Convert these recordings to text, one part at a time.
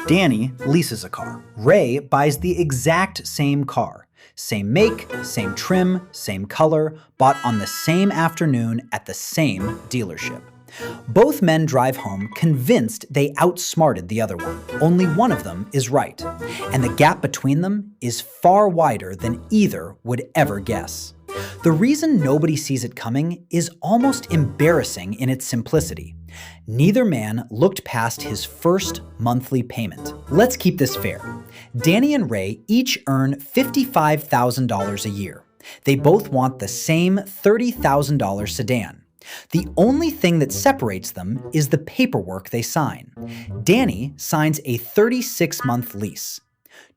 Danny leases a car. Ray buys the exact same car. Same make, same trim, same color, bought on the same afternoon at the same dealership. Both men drive home convinced they outsmarted the other one. Only one of them is right, and the gap between them is far wider than either would ever guess. The reason nobody sees it coming is almost embarrassing in its simplicity. Neither man looked past his first monthly payment. Let's keep this fair. Danny and Ray each earn $55,000 a year. They both want the same $30,000 sedan. The only thing that separates them is the paperwork they sign. Danny signs a 36-month lease.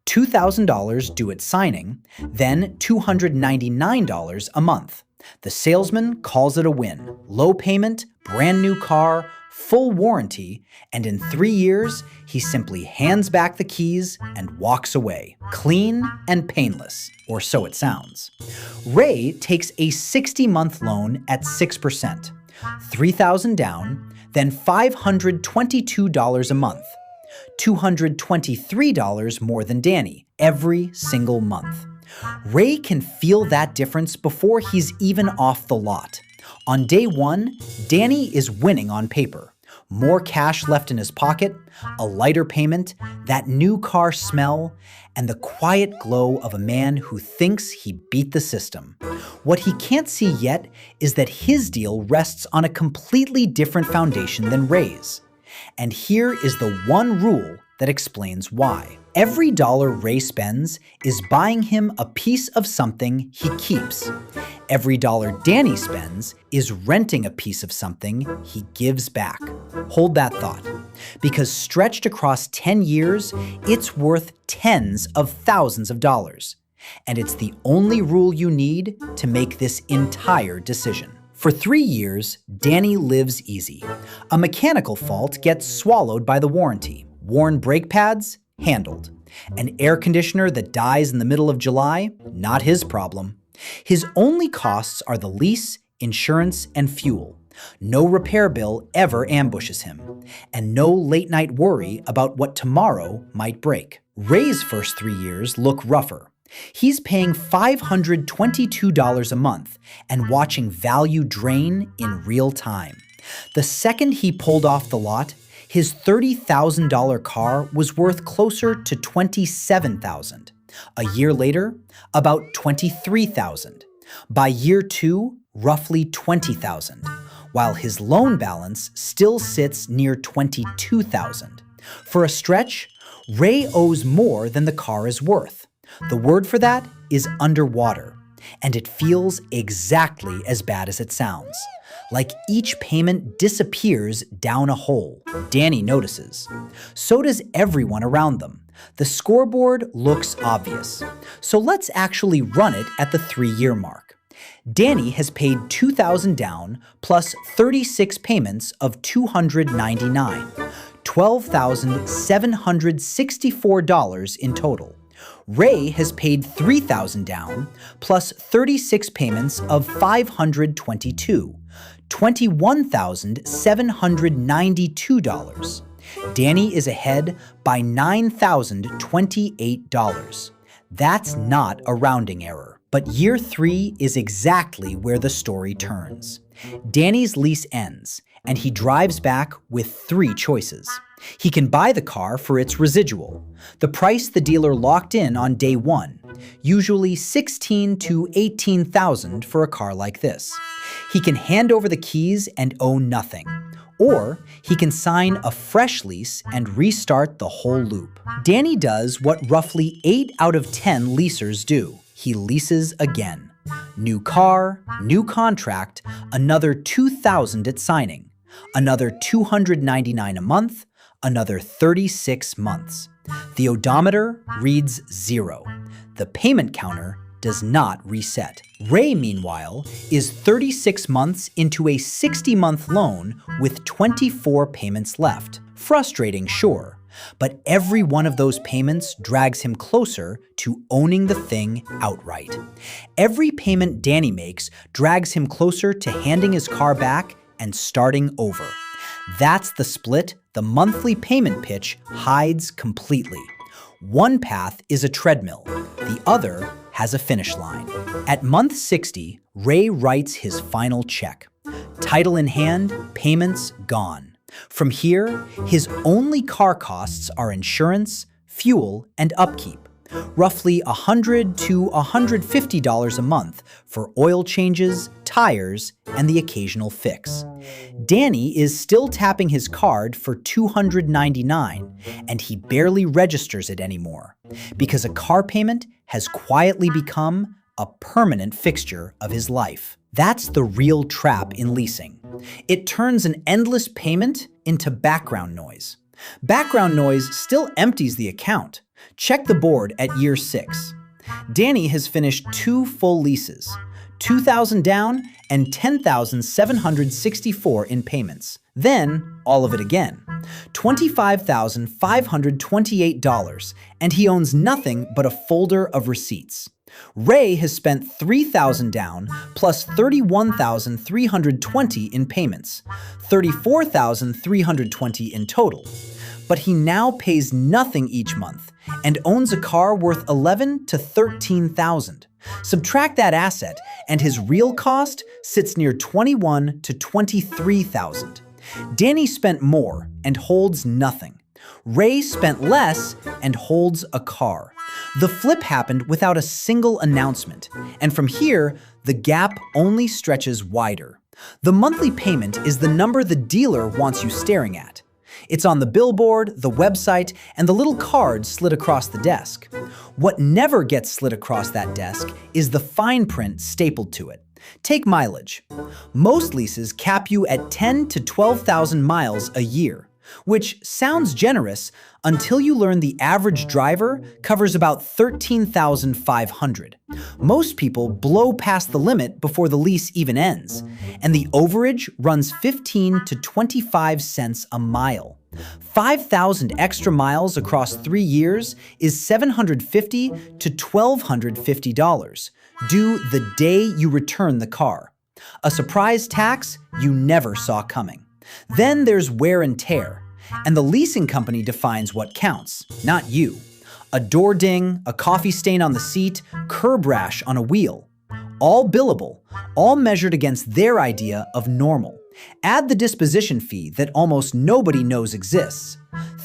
$2,000 due at signing, then $299 a month. The salesman calls it a win. Low payment, brand new car, full warranty, and in 3 years, he simply hands back the keys and walks away. Clean and painless, or so it sounds. Ray takes a 60-month loan at 6%, $3,000 down, then $522 a month. $223 more than Danny every single month. Ray can feel that difference before he's even off the lot. On day one, Danny is winning on paper. More cash left in his pocket, a lighter payment, that new car smell, and the quiet glow of a man who thinks he beat the system. What he can't see yet is that his deal rests on a completely different foundation than Ray's. And here is the one rule that explains why. Every dollar Ray spends is buying him a piece of something he keeps. Every dollar Danny spends is renting a piece of something he gives back. Hold that thought, because stretched across 10 years, it's worth tens of thousands of dollars. And it's the only rule you need to make this entire decision. For 3 years, Danny lives easy. A mechanical fault gets swallowed by the warranty. Worn brake pads? Handled. An air conditioner that dies in the middle of July? Not his problem. His only costs are the lease, insurance, and fuel. No repair bill ever ambushes him. And no late-night worry about what tomorrow might break. Ray's first 3 years look rougher. He's paying $522 a month and watching value drain in real time. The second he pulled off the lot, his $30,000 car was worth closer to $27,000. A year later, about $23,000. By year 2, roughly $20,000, while his loan balance still sits near $22,000. For a stretch, Ray owes more than the car is worth. The word for that is underwater, and it feels exactly as bad as it sounds. Like each payment disappears down a hole. Danny notices. So does everyone around them. The scoreboard looks obvious. So let's actually run it at the 3-year mark. Danny has paid $2,000 down plus 36 payments of $299, $12,764 in total. Ray has paid $3,000 down plus 36 payments of $522, $21,792. Danny is ahead by $9,028. That's not a rounding error. But year 3 is exactly where the story turns. Danny's lease ends, and he drives back with 3 choices. He can buy the car for its residual, the price the dealer locked in on day 1, usually $16,000 to $18,000 for a car like this. He can hand over the keys and owe nothing. Or he can sign a fresh lease and restart the whole loop. Danny does what roughly 8 out of 10 leasers do. He leases again. New car, new contract, another $2,000 at signing, another $299 a month, another 36 months. The odometer reads 0. The payment counter does not reset. Ray, meanwhile, is 36 months into a 60-month loan with 24 payments left. Frustrating, sure, but every one of those payments drags him closer to owning the thing outright. Every payment Danny makes drags him closer to handing his car back and starting over. That's the split the monthly payment pitch hides completely. One path is a treadmill, the other has a finish line. At month 60, Ray writes his final check. Title in hand, payments gone. From here, his only car costs are insurance, fuel, and upkeep. Roughly $100 to $150 a month for oil changes, tires, and the occasional fix. Danny is still tapping his card for $299, and he barely registers it anymore, because a car payment has quietly become a permanent fixture of his life. That's the real trap in leasing. It turns an endless payment into background noise. Background noise still empties the account. Check the board at year 6. Danny has finished 2 full leases, $2,000 down and $10,764 in payments. Then, all of it again, $25,528, and he owns nothing but a folder of receipts. Ray has spent $3,000 down plus $31,320 in payments, $34,320 in total. But he now pays nothing each month and owns a car worth $11,000 to $13,000. Subtract that asset, and his real cost sits near $21,000 to $23,000. Danny spent more and holds nothing. Ray spent less and holds a car. The flip happened without a single announcement, and from here, the gap only stretches wider. The monthly payment is the number the dealer wants you staring at. It's on the billboard, the website, and the little card slid across the desk. What never gets slid across that desk is the fine print stapled to it. Take mileage. Most leases cap you at 10,000 to 12,000 miles a year, which sounds generous until you learn the average driver covers about 13,500. Most people blow past the limit before the lease even ends, and the overage runs 15 to 25 cents a mile. 5,000 extra miles across 3 years is $750 to $1,250, due the day you return the car. A surprise tax you never saw coming. Then there's wear and tear, and the leasing company defines what counts, not you. A door ding, a coffee stain on the seat, curb rash on a wheel. All billable, all measured against their idea of normal. Add the disposition fee that almost nobody knows exists.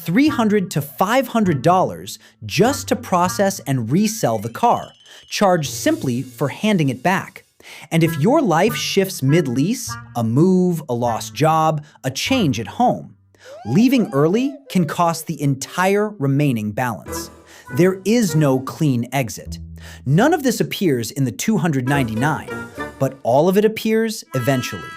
$300 to $500 just to process and resell the car, charged simply for handing it back. And if your life shifts mid-lease, a move, a lost job, a change at home, leaving early can cost the entire remaining balance. There is no clean exit. None of this appears in the $299, but all of it appears eventually.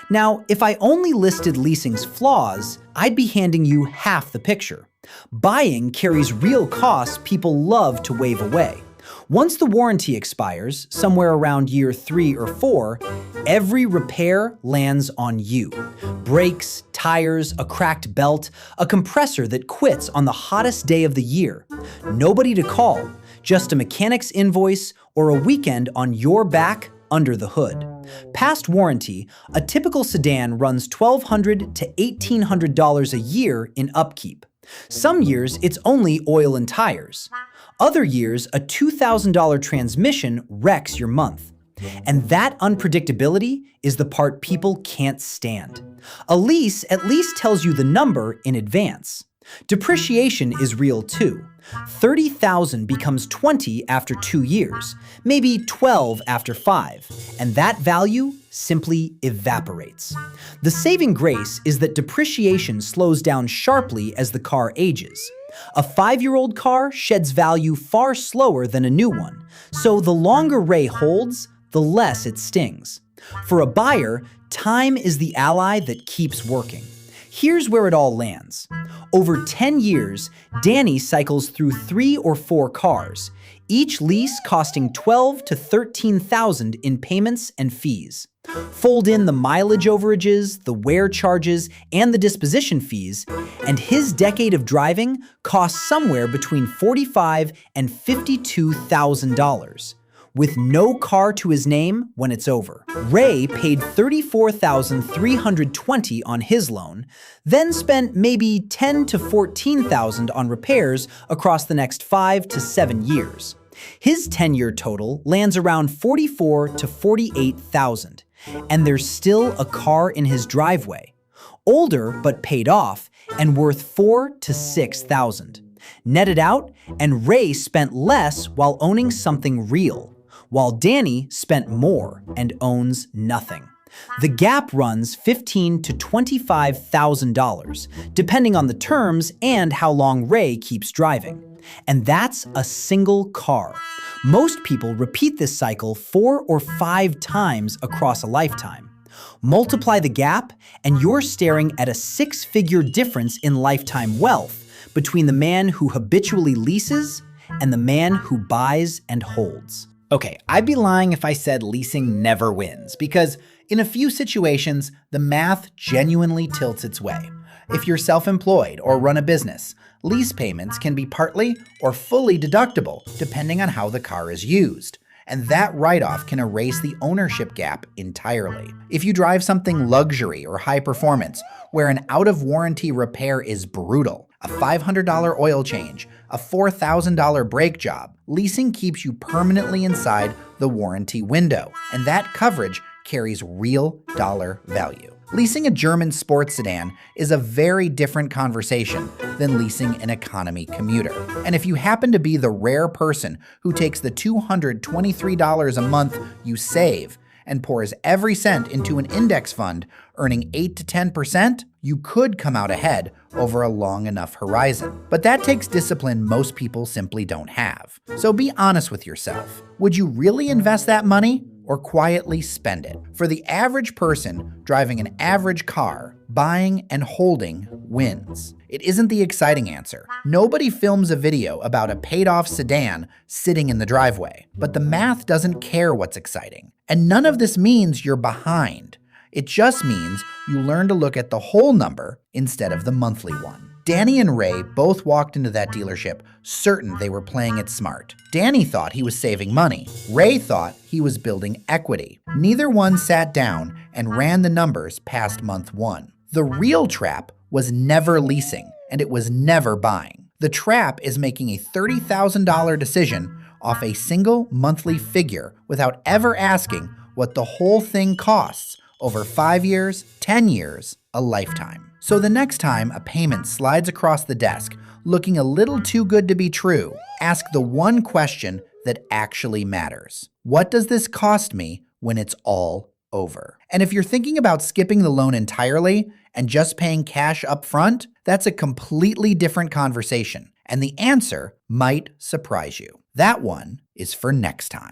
Now, if I only listed leasing's flaws, I'd be handing you half the picture. Buying carries real costs people love to wave away. Once the warranty expires, somewhere around year 3 or 4, every repair lands on you. Brakes, tires, a cracked belt, a compressor that quits on the hottest day of the year. Nobody to call, just a mechanic's invoice or a weekend on your back under the hood. Past warranty, a typical sedan runs $1,200 to $1,800 a year in upkeep. Some years, it's only oil and tires. Other years, a $2,000 transmission wrecks your month. And that unpredictability is the part people can't stand. A lease at least tells you the number in advance. Depreciation is real too. $30,000 becomes $20,000 after 2 years, maybe $12,000 after 5, and that value simply evaporates. The saving grace is that depreciation slows down sharply as the car ages. A 5-year-old car sheds value far slower than a new one, so the longer Ray holds, the less it stings. For a buyer, time is the ally that keeps working. Here's where it all lands. Over 10 years, Danny cycles through 3 or 4 cars, each lease costing $12,000 to $13,000 in payments and fees. Fold in the mileage overages, the wear charges, and the disposition fees, and his decade of driving costs somewhere between $45,000 and $52,000. with no car to his name when it's over. Ray paid $34,320 on his loan, then spent maybe $10,000 to $14,000 on repairs across the next 5 to 7 years. His 10-year total lands around $44,000 to $48,000, and there's still a car in his driveway. Older but paid off and worth $4,000 to $6,000. Netted out, and Ray spent less while owning something real, while Danny spent more and owns nothing. The gap runs $15,000 to $25,000, depending on the terms and how long Ray keeps driving. And that's a single car. Most people repeat this cycle 4 or 5 times across a lifetime. Multiply the gap, and you're staring at a 6-figure difference in lifetime wealth between the man who habitually leases and the man who buys and holds. Okay, I'd be lying if I said leasing never wins, because in a few situations, the math genuinely tilts its way. If you're self-employed or run a business, lease payments can be partly or fully deductible, depending on how the car is used. And that write-off can erase the ownership gap entirely. If you drive something luxury or high performance, where an out-of-warranty repair is brutal, a $500 oil change, a $4,000 brake job, leasing keeps you permanently inside the warranty window, and that coverage carries real dollar value. Leasing a German sports sedan is a very different conversation than leasing an economy commuter. And if you happen to be the rare person who takes the $223 a month you save and pours every cent into an index fund, earning 8 to 10%, you could come out ahead over a long enough horizon. But that takes discipline most people simply don't have. So be honest with yourself. Would you really invest that money or quietly spend it? For the average person driving an average car, buying and holding wins. It isn't the exciting answer. Nobody films a video about a paid-off sedan sitting in the driveway. But the math doesn't care what's exciting. And none of this means you're behind. It just means you learn to look at the whole number instead of the monthly one. Danny and Ray both walked into that dealership certain they were playing it smart. Danny thought he was saving money. Ray thought he was building equity. Neither one sat down and ran the numbers past month 1. The real trap was never leasing, and it was never buying. The trap is making a $30,000 decision off a single monthly figure without ever asking what the whole thing costs over 5 years, 10 years, a lifetime. So the next time a payment slides across the desk looking a little too good to be true, ask the one question that actually matters. What does this cost me when it's all over? And if you're thinking about skipping the loan entirely and just paying cash up front, that's a completely different conversation. And the answer might surprise you. That one is for next time.